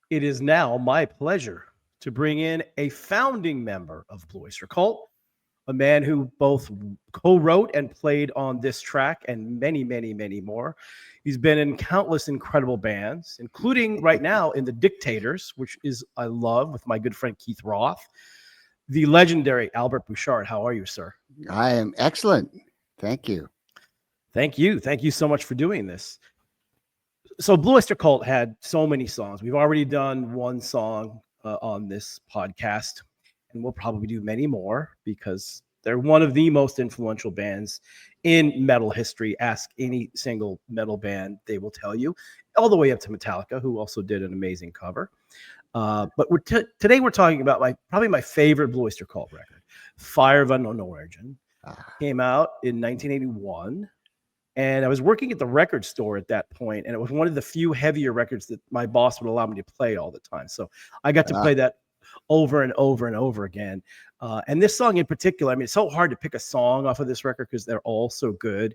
It is now my pleasure to bring in a founding member of Blue Oyster Cult, a man who both co-wrote and played on this track and many, many, many more. He's been in countless incredible bands, including right now in the Dictators, which is I love with my good friend Keith Roth. The legendary Albert Bouchard. How are you, sir? I am excellent. Thank you. Thank you. Thank you so much for doing this. So Blue Oyster Cult had so many songs. We've already done one song on this podcast, and we'll probably do many more because they're one of the most influential bands in metal history. Ask any single metal band, they will tell you, all the way up to Metallica, who also did an amazing cover. But today we're talking about probably my favorite Blue Oyster Cult record, Fire of Unknown Origin. Came out in 1981. And I was working at the record store at that point, and it was one of the few heavier records that my boss would allow me to play all the time. So I got to play that over and over and over again. And this song in particular, I mean, it's so hard to pick a song off of this record because they're all so good.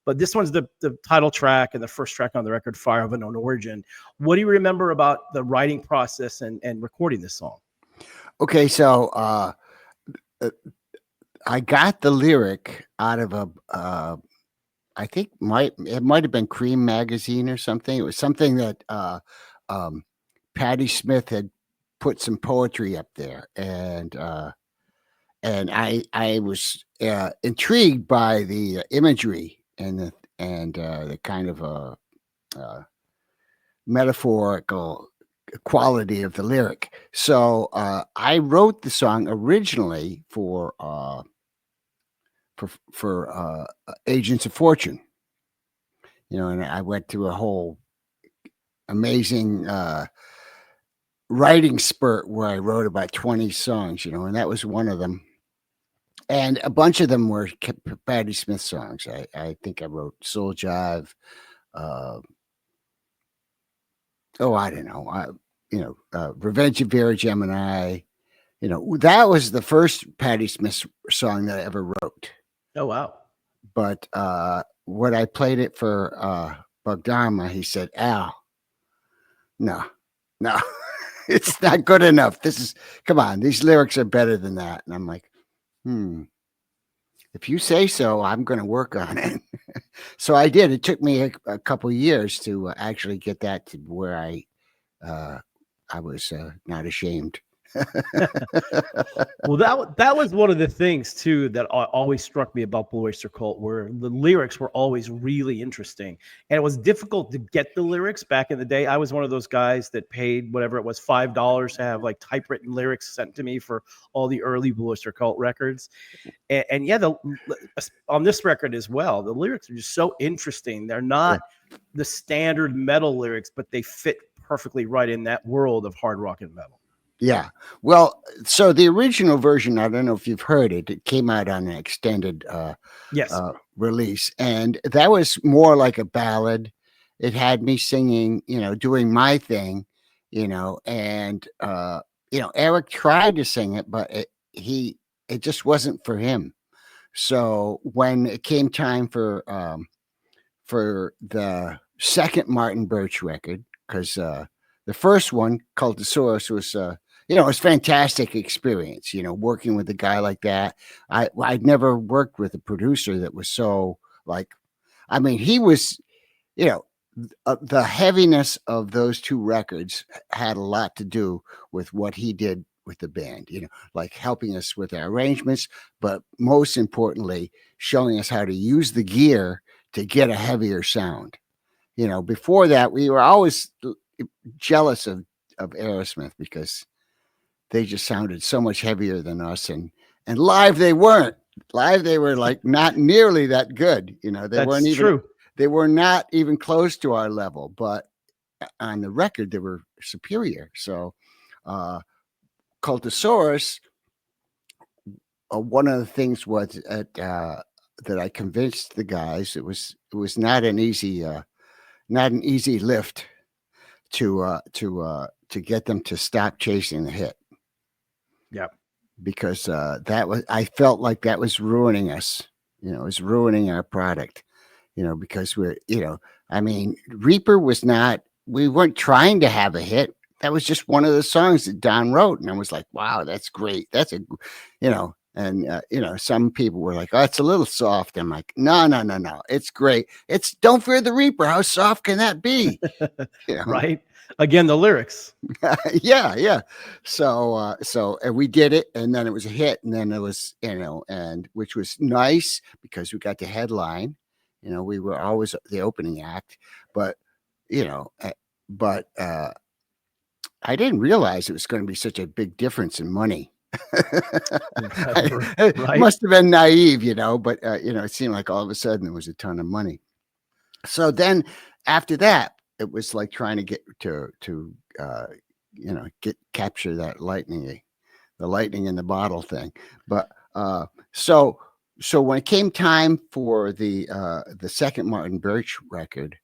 But this one's the title track and the first track on the record, Fire of Unknown Origin. What do you remember about the writing process and recording this song? Okay, so I got the lyric out of a I think it might have been Cream magazine or something. It was something that Patti Smith had put some poetry up there, and I was intrigued by the imagery and the kind of metaphorical quality of the lyric. So I wrote the song originally for Agents of Fortune, and I went through a whole amazing writing spurt where I wrote about 20 songs, and that was one of them. And a bunch of them were Patti Smith songs. I think I wrote Soul Jive. I don't know. Revenge of Vera Gemini. That was the first Patti Smith song that I ever wrote. Oh, wow. But when I played it for Bogdarma, he said, Al, no, it's not good enough. Come on, these lyrics are better than that. And I'm like, if you say so, I'm going to work on it. So I did. It took me a couple years to actually get that to where I was not ashamed. Well, that was one of the things too that always struck me about Blue Oyster Cult, where the lyrics were always really interesting, and it was difficult to get the lyrics back in the day. I was one of those guys that paid whatever it was, $5 to have like typewritten lyrics sent to me for all the early Blue Oyster Cult records, and yeah, on this record as well, the lyrics are just so interesting. They're not the standard metal lyrics, but they fit perfectly right in that world of hard rock and metal. Yeah. Well, so the original version, I don't know if you've heard it, it came out on an extended release. And that was more like a ballad. It had me singing, doing my thing, and, Eric tried to sing it, but it just wasn't for him. So when it came time for the second Martin Birch record, because the first one, Cultosaurus, was it was a fantastic experience, working with a guy like that. I'd never worked with a producer that was so he was, the heaviness of those two records had a lot to do with what he did with the band, like helping us with our arrangements, but most importantly, showing us how to use the gear to get a heavier sound. Before that, we were always jealous of Aerosmith because they just sounded so much heavier than us, and live they weren't. Live they were like not nearly that good. They were not even close to our level, but on the record they were superior. So Cultosaurus, one of the things was that I convinced the guys it was not an easy lift to get them to stop chasing the hit. Yeah, because I felt like that was ruining us. It was ruining our product. Because Reaper was not. We weren't trying to have a hit. that was just one of the songs that Don wrote, and I was like, wow, that's great. That's a, you know, and some people were like, oh, it's a little soft. I'm like, no, no, no, no, it's great. It's Don't Fear the Reaper. How soft can that be? Right. Again, the lyrics. Yeah, yeah. So and we did it, and then it was a hit, and then it was, and which was nice because we got the headline. We were always the opening act, but you know, uh, but I didn't realize it was going to be such a big difference in money. It Right. must have been naive, but it seemed like all of a sudden there was a ton of money. So then after that, it was like trying to get to capture that the lightning in the bottle thing. But so when it came time for the second Martin Birch record,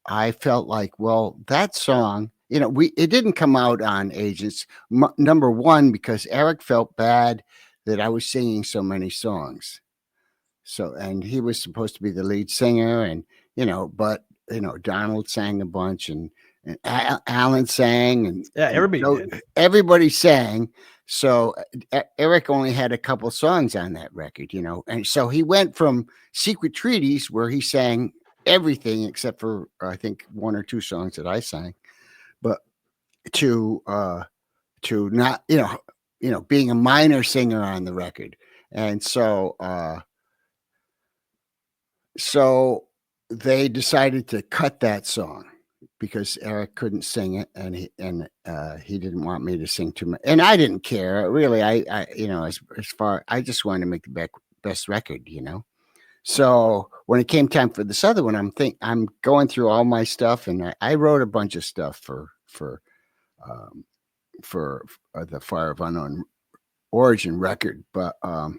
I felt like, well, that song, it didn't come out on Agents. Number one, because Eric felt bad that I was singing so many songs. So, and he was supposed to be the lead singer, and but Donald sang a bunch, and Alan sang, and Yeah, everybody did. Everybody sang. So Eric only had a couple songs on that record, and so he went from Secret Treaties, where he sang everything except for I think one or two songs that I sang, but to not being a minor singer on the record. And so they decided to cut that song because Eric couldn't sing it, and he didn't want me to sing too much, and I didn't care really. I as far, I just wanted to make the best record, So when it came time for this other one, I'm going through all my stuff, and I wrote a bunch of stuff for the Fire of Unknown Origin record, but I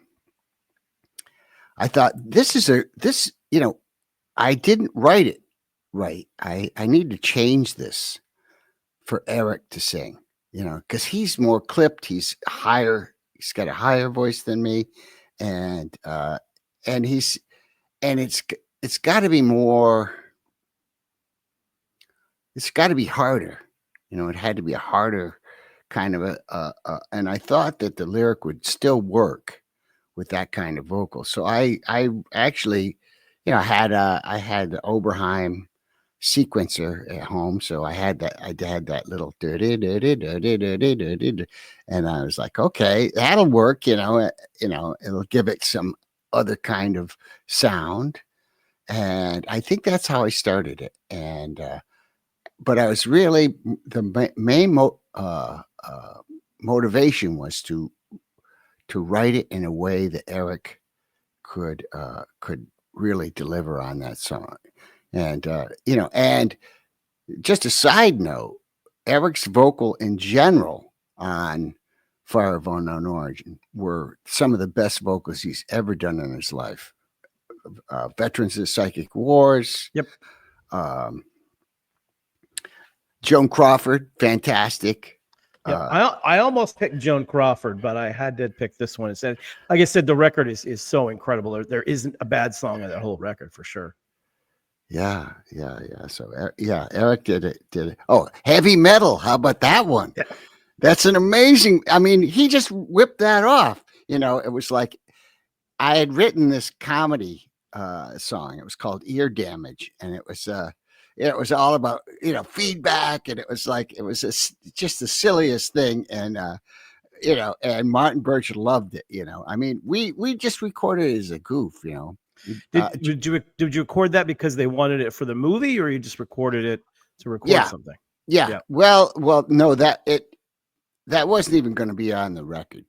thought I didn't write it right. I need to change this for Eric to sing, because he's more clipped. He's higher. He's got a higher voice than me, and it's got to be more. It's got to be harder. It had to be a harder kind of and I thought that the lyric would still work with that kind of vocal. So I actually, I had the Oberheim sequencer at home. So I had that little, and I was like, okay, that'll work. It'll give it some other kind of sound. And I think that's how I started it. And, but I was really, the main motivation was to write it in a way that Eric could really deliver on that song. And and just a side note, Eric's vocal in general on Fire of Unknown Origin were some of the best vocals he's ever done in his life. Veterans of the Psychic Wars. Yep. Joan Crawford, fantastic. Yeah, I almost picked Joan Crawford, but I had to pick this one instead. Like I said, the record is so incredible. There isn't a bad song on that whole record for sure. Yeah. So Eric did it. Oh, Heavy Metal. How about that one? Yeah. That's an amazing. I mean, he just whipped that off. It was like I had written this comedy song. It was called Ear Damage, and it was all about feedback, and it was just the silliest thing, and and Martin Birch loved it. I mean, we just recorded it as a goof. Did you record that because they wanted it for the movie, or you just recorded it to record something? Yeah. Well, no, that wasn't even going to be on the record.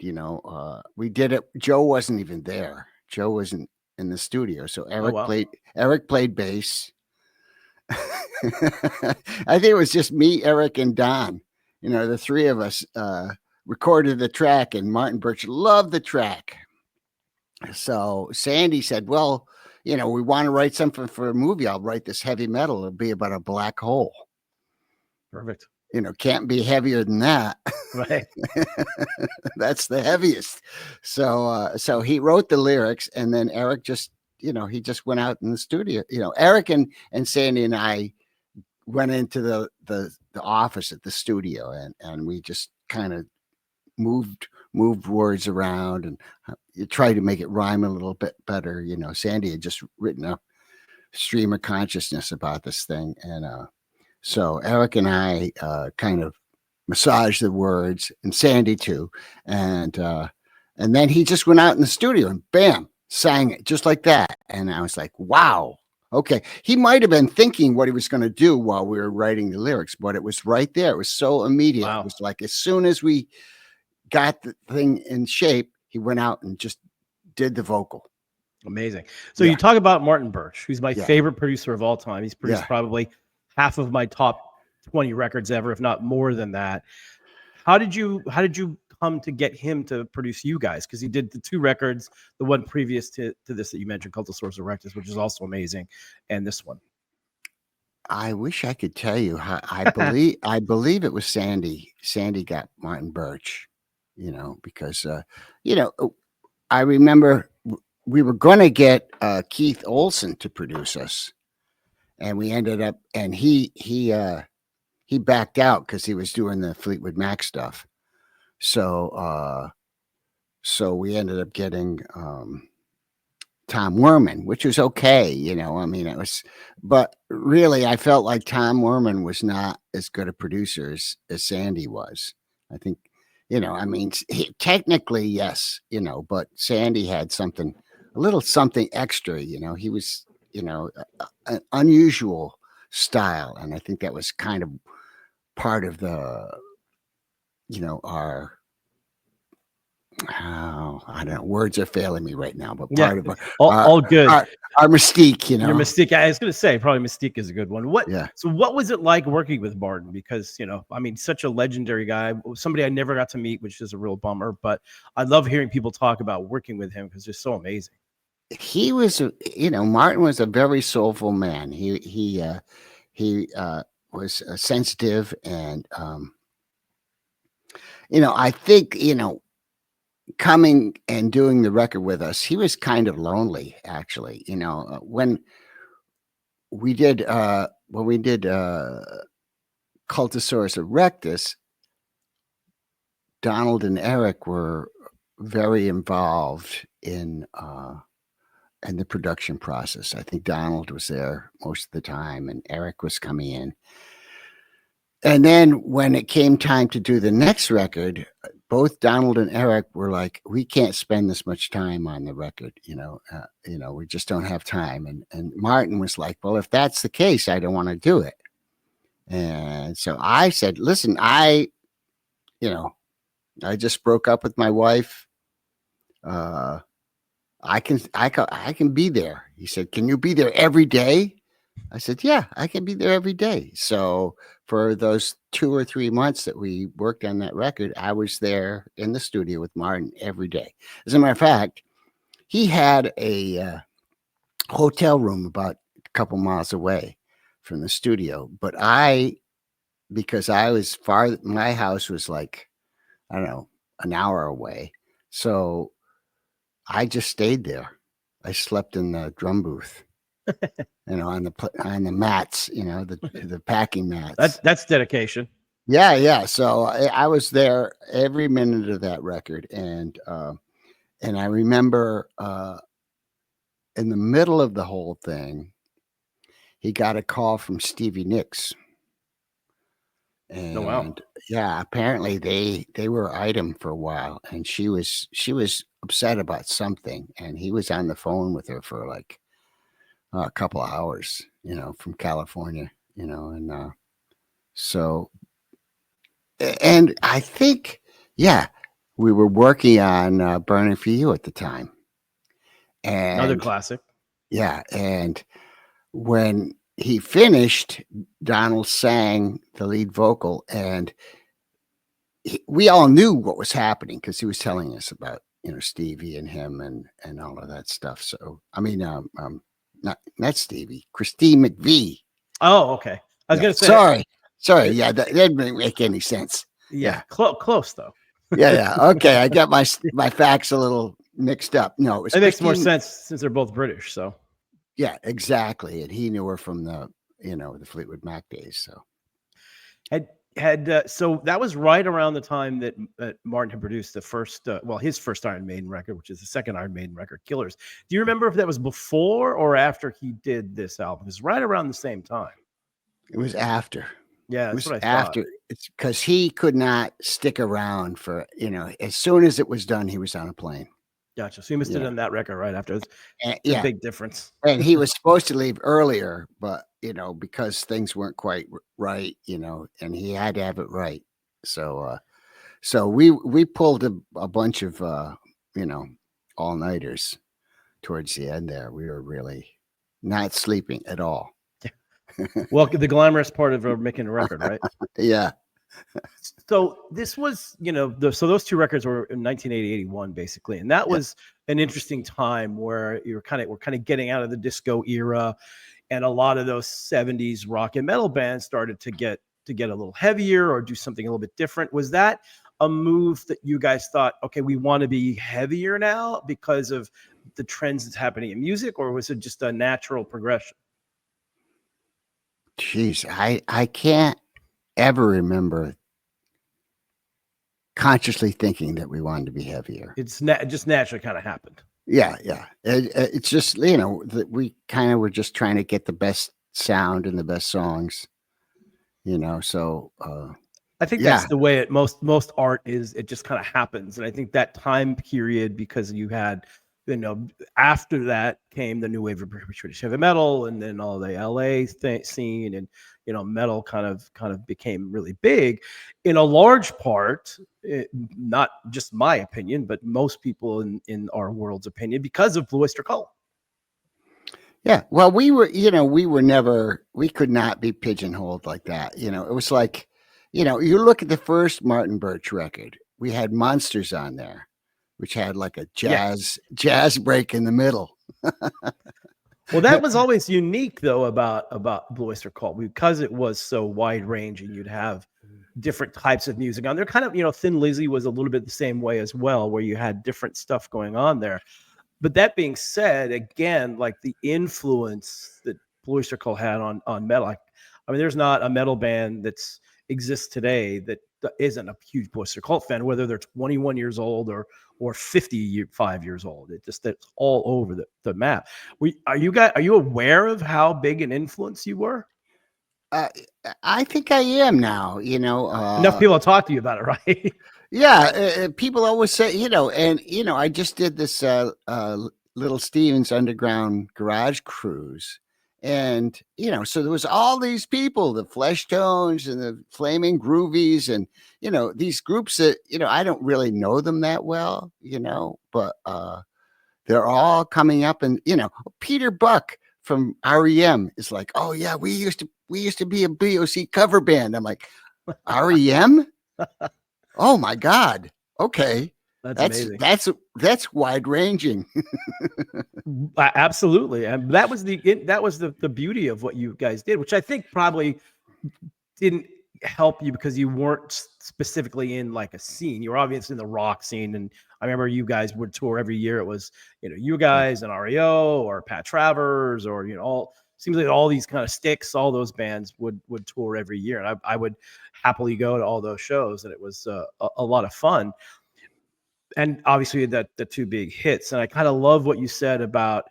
We did it. Joe wasn't even there. Joe wasn't in the studio, so Eric played bass. I think it was just me, Eric, and Don. The three of us recorded the track, and Martin Birch loved the track. So Sandy said, well, we want to write something for a movie. I'll write this heavy metal. It'll be about a black hole. Perfect. Can't be heavier than that. Right. That's the heaviest. So he wrote the lyrics, and then Eric just, he just went out in the studio. Eric and Sandy and I went into the office at the studio, and we just kind of moved words around, and you tried to make it rhyme a little bit better. You know, Sandy had just written a stream of consciousness about this thing, and so Eric and I kind of massaged the words, and Sandy too, and then he just went out in the studio and bam, sang it just like that, and I was like, wow. Okay, he might have been thinking what he was going to do while we were writing the lyrics, but it was right there. It was so immediate. Wow. It was like as soon as we got the thing in shape, he went out and just did the vocal. Amazing. So you talk about Martin Birch, who's my Yeah. favorite producer of all time. He's produced Yeah. probably half of my top 20 records ever, if not more than that. How did you come to get him to produce you guys? Because he did the 2 records, the one previous to this that you mentioned, Cultosaurus Erectus, which is also amazing, and this one. I wish I could tell you how. I believe it was Sandy. Sandy got Martin Birch, you know, because you know, I remember we were going to get Keith Olsen to produce us, and we ended up, and he backed out because he was doing the Fleetwood Mac stuff. So we ended up getting Tom Werman, which was okay, you know. I mean, it was, but really, I felt like Tom Werman was not as good a producer as Sandy was. I think, you know, I mean, technically, yes, you know, but Sandy had a little something extra, you know. He was, you know, an unusual style, and I think that was kind of part of the, you know, our, I don't know, words are failing me right now, but part of all good. Our mystique, you know. Your mystique. I was going to say probably mystique is a good one. Yeah. So what was it like working with Martin? Because, you know, I mean, such a legendary guy, somebody I never got to meet, which is a real bummer, but I love hearing people talk about working with him because they're so amazing. He was, you know, Martin was a very soulful man. He was sensitive, and you know, I think, you know, coming and doing the record with us, he was kind of lonely, actually. You know, when we did Cultosaurus Erectus, Donald and Eric were very involved in the production process. I think Donald was there most of the time, and Eric was coming in. And then when it came time to do the next record, both Donald and Eric were like, "We can't spend this much time on the record, you know, we just don't have time." And Martin was like, "Well, if that's the case, I don't want to do it." And so I said, "Listen, I just broke up with my wife. I can be there." He said, "Can you be there every day?" I said, "Yeah, I can be there every day." So for those 2 or 3 months that we worked on that record, I was there in the studio with Martin every day. As a matter of fact, he had a hotel room about a couple miles away from the studio, but because I was far, my house was like, I don't know, an hour away. So I just stayed there. I slept in the drum booth. You know, on the mats, you know, the packing mats. That's dedication. Yeah. So I was there every minute of that record, and I remember in the middle of the whole thing, he got a call from Stevie Nicks, and Oh, wow. yeah, apparently they were item for a while, and she was upset about something, and he was on the phone with her for like a couple of hours, you know, from California, you know, and so, and I think, yeah, we were working on Burnin for You at the time. And Another classic. Yeah. And when he finished, Donald sang the lead vocal, and we all knew what was happening because he was telling us about, you know, Stevie and him and all of that stuff. So, I mean, not Stevie, Christine McVie. Oh, okay. I was going to say. Sorry. Yeah, that didn't make any sense. Yeah. Close though. Yeah. Okay. I got my facts a little mixed up. No, it makes more sense since they're both British. So. Yeah, exactly. And he knew her from the the Fleetwood Mac days. So So that was right around the time that Martin had produced the first, his first Iron Maiden record, which is the second Iron Maiden record, Killers. Do you remember if that was before or after he did this album? It's right around the same time. it was after. Yeah, It that's was what I after. thought. It's because he could not stick around for, as soon as it was done, he was on a plane. Gotcha. So he must have Yeah. done that record right after. It's And, a big difference. and he was supposed to leave earlier, but because things weren't quite right, and he had to have it right. So we pulled a bunch of all-nighters towards the end there. We were really not sleeping at all. Well, the glamorous part of making a record, right? Yeah. So this was, so those two records were in 1980, 81, basically. And that was an interesting time where we're kind of getting out of the disco era. And a lot of those 70s rock and metal bands started to get a little heavier or do something a little bit different. Was that a move that you guys thought, okay, we want to be heavier now because of the trends that's happening in music, or was it just a natural progression? Jeez, I can't ever remember consciously thinking that we wanted to be heavier. It's just naturally kind of happened. Yeah. It's just, that we kind of were just trying to get the best sound and the best songs, so I think that's the way most art is. It just kind of happens. And I think that time period, because you had, after that came the new wave of British heavy metal, and then all the LA scene, and metal kind of became really big, in a large part, not just my opinion, but most people in our world's opinion, because of Blue Oyster Cult. Yeah, well, we could not be pigeonholed like that. It was like, you look at the first Martin Birch record, we had Monsters on there, which had like a jazz break in the middle. Well, that was always unique, though, about Blue Oyster Cult, because it was so wide ranging. You'd have different types of music on there. Kind of, Thin Lizzy was a little bit the same way as well, where you had different stuff going on there. But that being said, again, like the influence that Blue Oyster Cult had on metal, I mean, there's not a metal band that exists today that isn't a huge Blue Oyster Cult fan, whether they're 21 years old or 55 years old. It's all over the map. Are you aware of how big an influence you were? I think I am now. Enough people talk to you about it, right? Yeah, people always say, and I just did this Little Steven's Underground Garage Cruise, and so there was all these people, the Flesh Tones and the Flaming Groovies, and these groups that I don't really know them that well, but they're all coming up, and Peter Buck from REM is like, oh yeah, we used to be a BOC cover band. I'm like, REM. Oh my God. Okay. That's amazing. That's wide ranging. Absolutely. And that was the beauty of what you guys did, which I think probably didn't help you because you weren't specifically in like a scene. You were obviously in the rock scene. And I remember you guys would tour every year. It was, you guys and REO or Pat Travers or, seems like all these kind of Sticks, all those bands would tour every year. And I would happily go to all those shows, and it was a lot of fun. And obviously the two big hits. And I kind of love what you said about,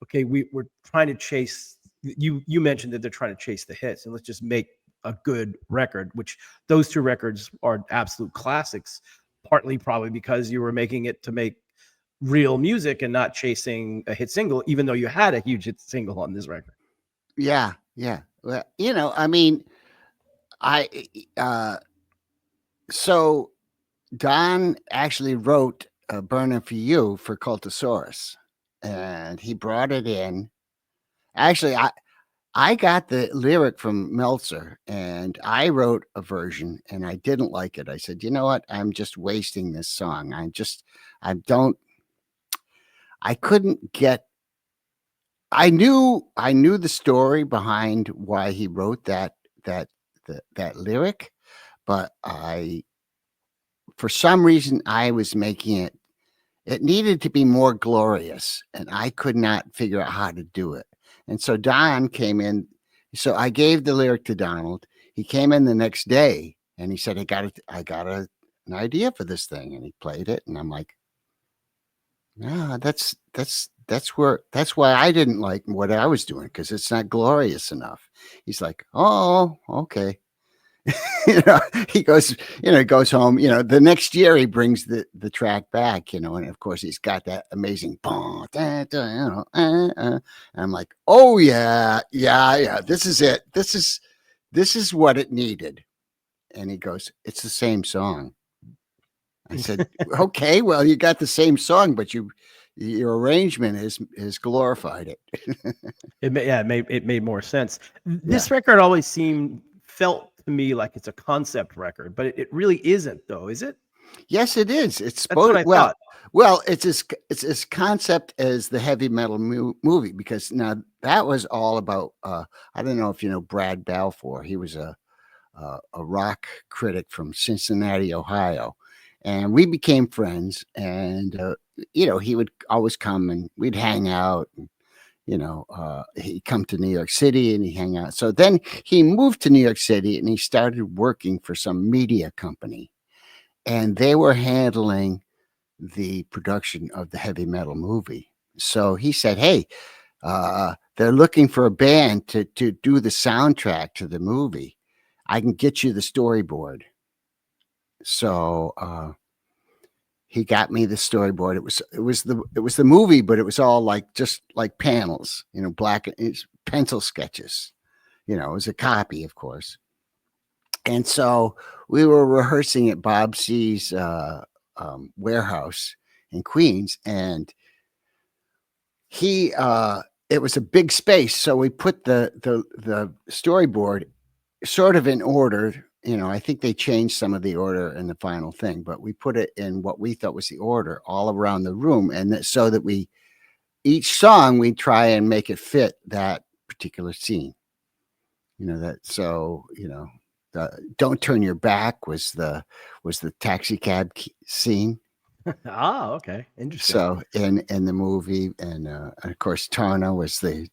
okay, we're trying to chase, you mentioned that they're trying to chase the hits, and let's just make a good record, which those two records are absolute classics, partly probably because you were making it to make real music and not chasing a hit single, even though you had a huge hit single on this record. Yeah. Well, I mean, so Don actually wrote Burnin for You for Cultosaurus, and he brought it in. Actually, I got the lyric from Meltzer, and I wrote a version, and I didn't like it. I said, you know what? I'm just wasting this song. I couldn't get, I knew the story behind why he wrote that lyric, but for some reason I was making it needed to be more glorious, and I could not figure out how to do it. And so Don came in So I gave the lyric to Donald. He came in the next day and he said, I got an idea for this thing. And he played it. And I'm like, no, that's why I didn't like what I was doing, because it's not glorious enough. He's like, oh, okay. He goes, goes home, the next year he brings the track back, and of course he's got that amazing and I'm like, oh yeah, this is it. This is what it needed. And he goes, it's the same song. I said, okay, well, you got the same song, but your arrangement has glorified it. It made more sense. This record always felt to me like it's a concept record, but it really isn't, though, is it? Yes, it is. It's That's what I thought. Well, it's as concept as the heavy metal movie, because now that was all about. I don't know if you know Brad Balfour. He was a rock critic from Cincinnati, Ohio. And we became friends, and he would always come and we'd hang out. And, he'd come to New York City and he'd hang out. So then he moved to New York City and he started working for some media company, and they were handling the production of the heavy metal movie. So he said, "Hey, they're looking for a band to do the soundtrack to the movie. I can get you the storyboard." So he got me the storyboard. It was the movie, but it was all just like panels, black pencil sketches. It was a copy, of course. And so we were rehearsing at Bob C's warehouse in Queens, and it was a big space, so we put the storyboard sort of in order. I think they changed some of the order in the final thing, but we put it in what we thought was the order all around the room. And so that each song, we try and make it fit that particular scene. Don't Turn Your Back was the taxi cab scene. Okay. Interesting. So in the movie, and of course, Tarna was the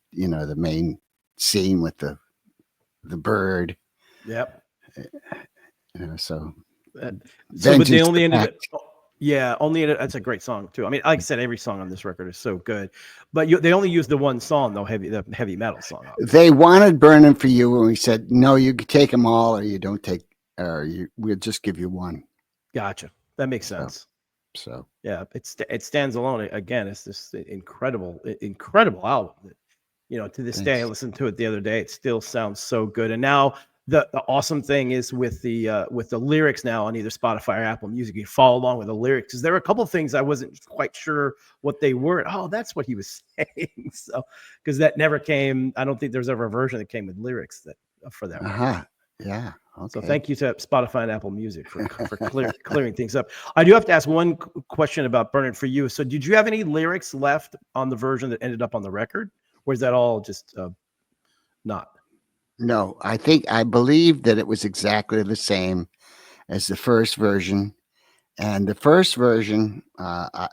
main scene with the bird. Yep. So but they only ended it. Yeah, that's a great song too. I mean, like I said, every song on this record is so good, but they only used the one song though, the heavy metal song. Obviously. They wanted Burnin' for You, and we said, no, you can take them all, or you don't take, we'll just give you one. Gotcha. That makes sense. So yeah, it stands alone. Again, it's this incredible album that, to this day, I listened to it the other day. It still sounds so good. And now the awesome thing is with the lyrics now on either Spotify or Apple Music, you follow along with the lyrics, because there were a couple of things I wasn't quite sure what they were. Oh, that's what he was saying. So, because that never came. I don't think there's ever a version that came with lyrics for that. Yeah. Okay. So thank you to Spotify and Apple Music for clearing things up. I do have to ask one question about Burnin' for You. So did you have any lyrics left on the version that ended up on the record? Or is that all just not? No, I believe that it was exactly the same as the first version. And the first version,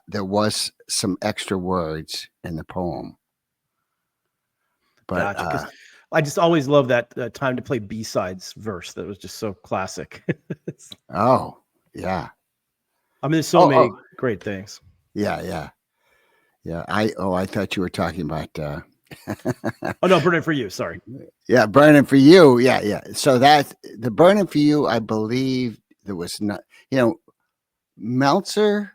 there was some extra words in the poem. But gotcha, I just always love that Time to Play B-sides verse. That was just so classic. Oh, yeah. I mean, there's so many great things. Yeah. I thought you were talking about oh no, Burnin' for You, sorry. Yeah, Burnin' for You. Yeah. So that the Burnin' for You, I believe there was not, Meltzer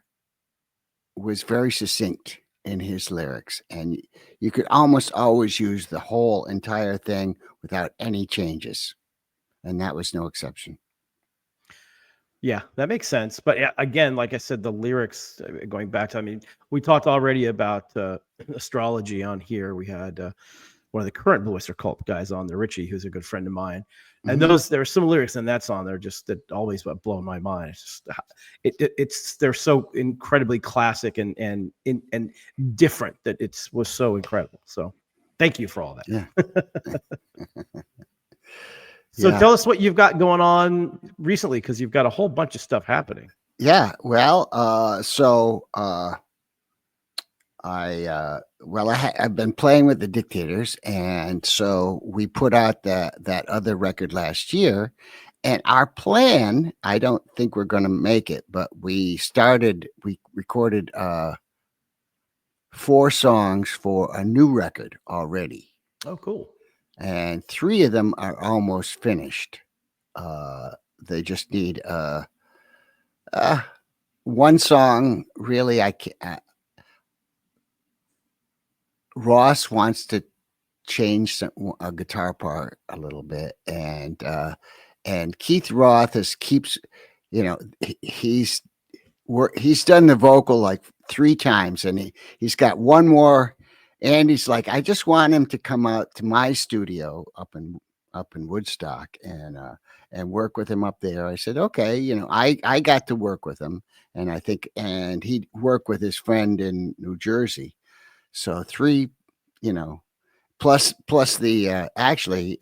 was very succinct in his lyrics, and you could almost always use the whole entire thing without any changes, and that was no exception. Yeah, that makes sense. But again, like I said, the lyrics, going back to, I mean, we talked already about astrology on here. We had one of the current Blue Oyster Cult guys on there, Richie, who's a good friend of mine. And there are some lyrics in that song that always blow my mind. It's just, they're so incredibly classic and different that was so incredible. So thank you for all that. Yeah. So tell us what you've got going on recently, because you've got a whole bunch of stuff happening. Yeah. Well, well, I've been playing with the Dictators, and so we put out that other record last year. And our plan, I don't think we're going to make it, but we recorded 4 songs for a new record already, Oh, cool. and 3 of them are almost finished. They just need one song. Really, I can't. Ross wants to change a guitar part a little bit, and Keith Roth keeps, he's done the vocal like 3 times, and he's got one more, and he's like, I just want him to come out to my studio up in Woodstock and work with him up there. I said, okay, I got to work with him, and I think, and he'd work with his friend in New Jersey. So 3, plus the actually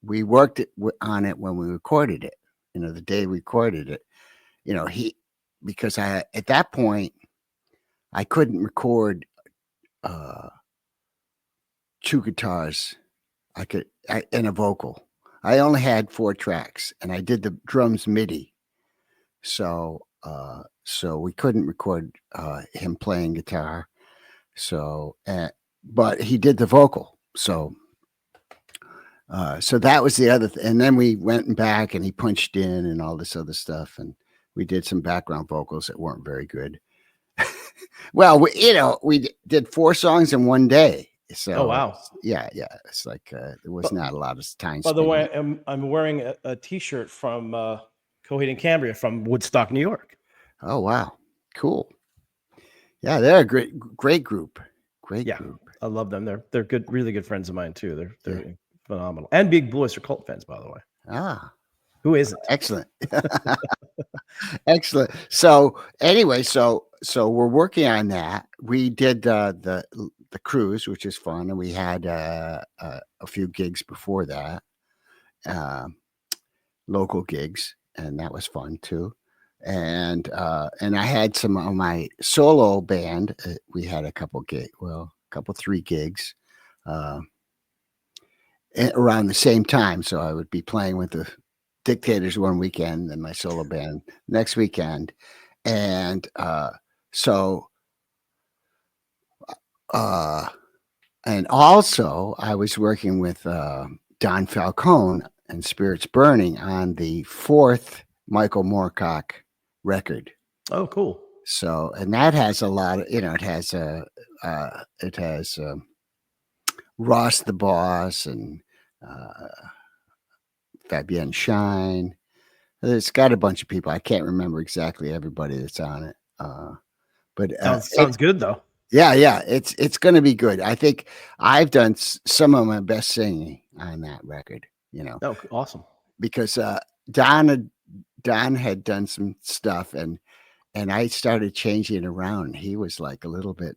we worked on it when we recorded it. The day we recorded it, because at that point I couldn't record 2 guitars. And a vocal. I only had 4 tracks, and I did the drums MIDI. So we couldn't record him playing guitar. So, but he did the vocal. So that was the other and then we went back, and he punched in and all this other stuff, and we did some background vocals that weren't very good. Well, we did 4 songs in one day. So, oh wow, yeah, it's like there was not a lot of time. By the way, I'm wearing a T-shirt from Coheed and Cambria from Woodstock, New York. Oh wow, cool. Yeah, they're a great group. Great group. I love them. They're good, really good friends of mine too. They're phenomenal, and big Blue Oyster Cult fans, by the way. Ah, who isn't? Excellent. Excellent. So anyway, so we're working on that. We did the cruise, which is fun, and we had a few gigs before that, local gigs, and that was fun too. And I had some of my solo band. We had a couple 3 gigs around the same time. So I would be playing with the Dictators one weekend, and my solo band next weekend, and and also I was working with Don Falcone and Spirits Burning on the 4th Michael Moorcock record. Oh, cool. So, and that has a lot of, it has Ross the Boss and Fabienne Shine. It's got a bunch of people. I can't remember exactly everybody that's on it. But sounds good though. Yeah, it's going to be good. I think I've done some of my best singing on that record. Oh, awesome. Because Don had done some stuff, and I started changing it around. He was like a little bit.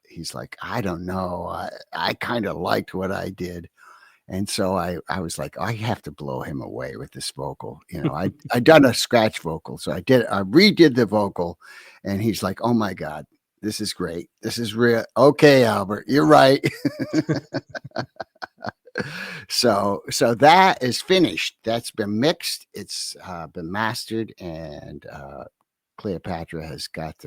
He's like, I don't know. I kind of liked what I did. And so I was like, I have to blow him away with this vocal. I done a scratch vocal. So I redid the vocal, and he's like, oh my God, this is great. This is real. Okay, Albert, you're right. So that is finished. That's been mixed. It's been mastered, and Cleopatra has got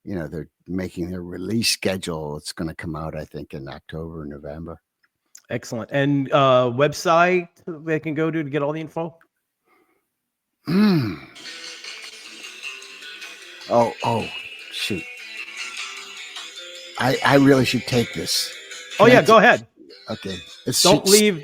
they're making their release schedule. It's going to come out, I think, in October or November. Excellent. And website they can go to get all the info? Oh, shoot. I really should take this. Go ahead. Okay. Don't leave